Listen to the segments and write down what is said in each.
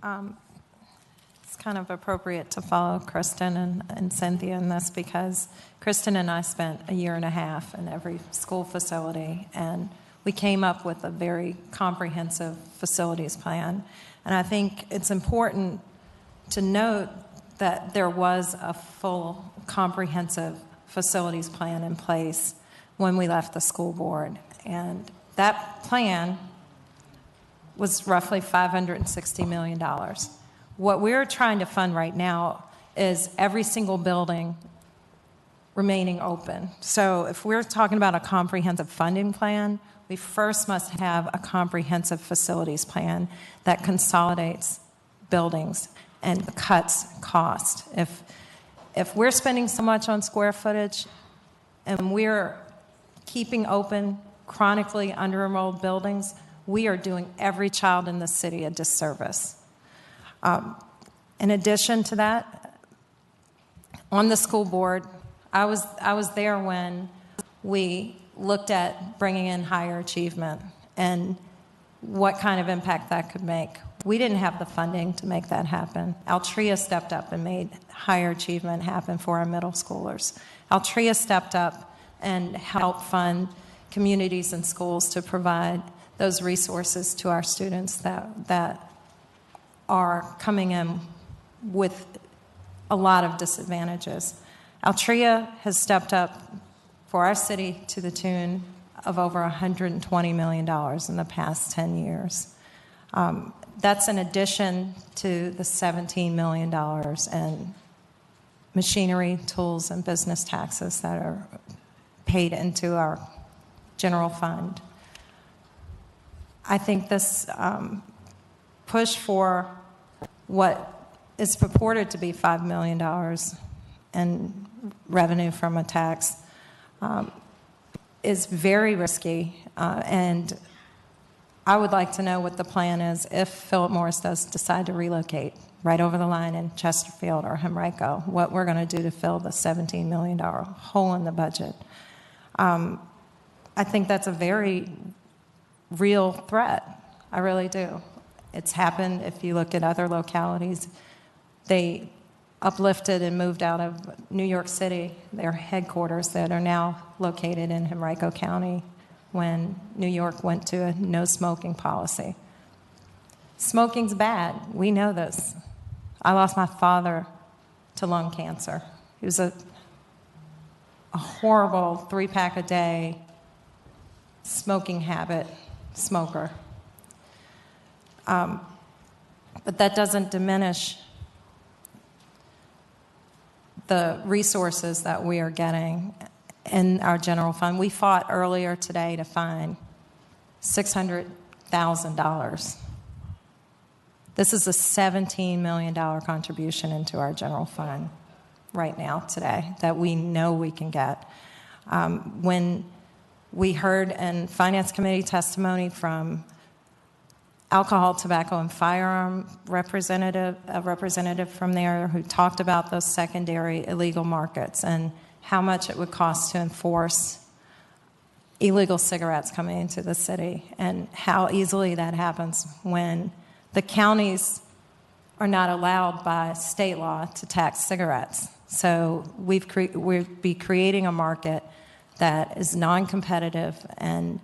It's kind of appropriate to follow Kristen and Cynthia in this because Kristen and I spent a year and a half in every school facility, and we came up with a very comprehensive facilities plan. And I think it's important to note that there was a full comprehensive facilities plan in place when we left the school board. And that plan was roughly $560 million. What we're trying to fund right now is every single building remaining open. So if we're talking about a comprehensive funding plan, we first must have a comprehensive facilities plan that consolidates buildings and cuts cost. If we're spending so much on square footage and we're keeping open chronically under-enrolled buildings, we are doing every child in the city a disservice. In addition to that, on the school board, I was there when we looked at bringing in higher achievement and what kind of impact that could make. We didn't have the funding to make that happen. Altria stepped up and made higher achievement happen for our middle schoolers. Altria stepped up and helped fund communities and schools to provide those resources to our students that are coming in with a lot of disadvantages. Altria has stepped up for our city to the tune of over $120 million in the past 10 years. That's in addition to the $17 million in machinery, tools, and business taxes that are paid into our general fund. I think this push for what is purported to be $5 million in revenue from a tax is very risky, and I would like to know what the plan is if Philip Morris does decide to relocate right over the line in Chesterfield or Henrico, what we're going to do to fill the $17 million hole in the budget. I think that's a very real threat. I really do. It's happened if you look at other localities. They uplifted and moved out of New York City, their headquarters that are now located in Henrico County when New York went to a no smoking policy. Smoking's bad. We know this. I lost my father to lung cancer. He was a horrible 3-pack a day smoking habit smoker. But that doesn't diminish the resources that we are getting in our general fund. We fought earlier today to find $600,000. This is a $17 million contribution into our general fund right now today that we know we can get. When we heard in Finance Committee testimony from alcohol, tobacco, and firearm representative, a representative from there who talked about those secondary illegal markets and how much it would cost to enforce illegal cigarettes coming into the city and how easily that happens when the counties are not allowed by state law to tax cigarettes. So we'd be creating a market that is non-competitive and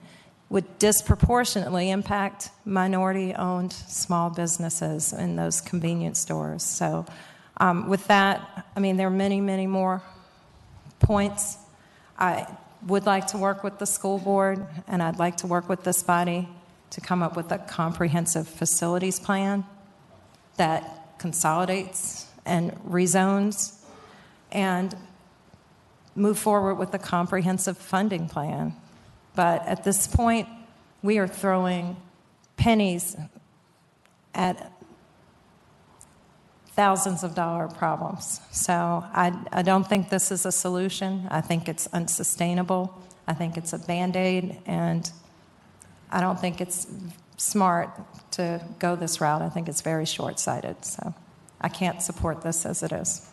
would disproportionately impact minority-owned small businesses in those convenience stores. So with that, I mean, there are many, many more points. I would like to work with the school board, and I'd like to work with this body to come up with a comprehensive facilities plan that consolidates and rezones and move forward with a comprehensive funding plan. But at this point, we are throwing pennies at thousands of dollar problems. So I don't think this is a solution. I think it's unsustainable. I think it's a Band-Aid, and I don't think it's smart to go this route. I think it's very short-sighted. So I can't support this as it is.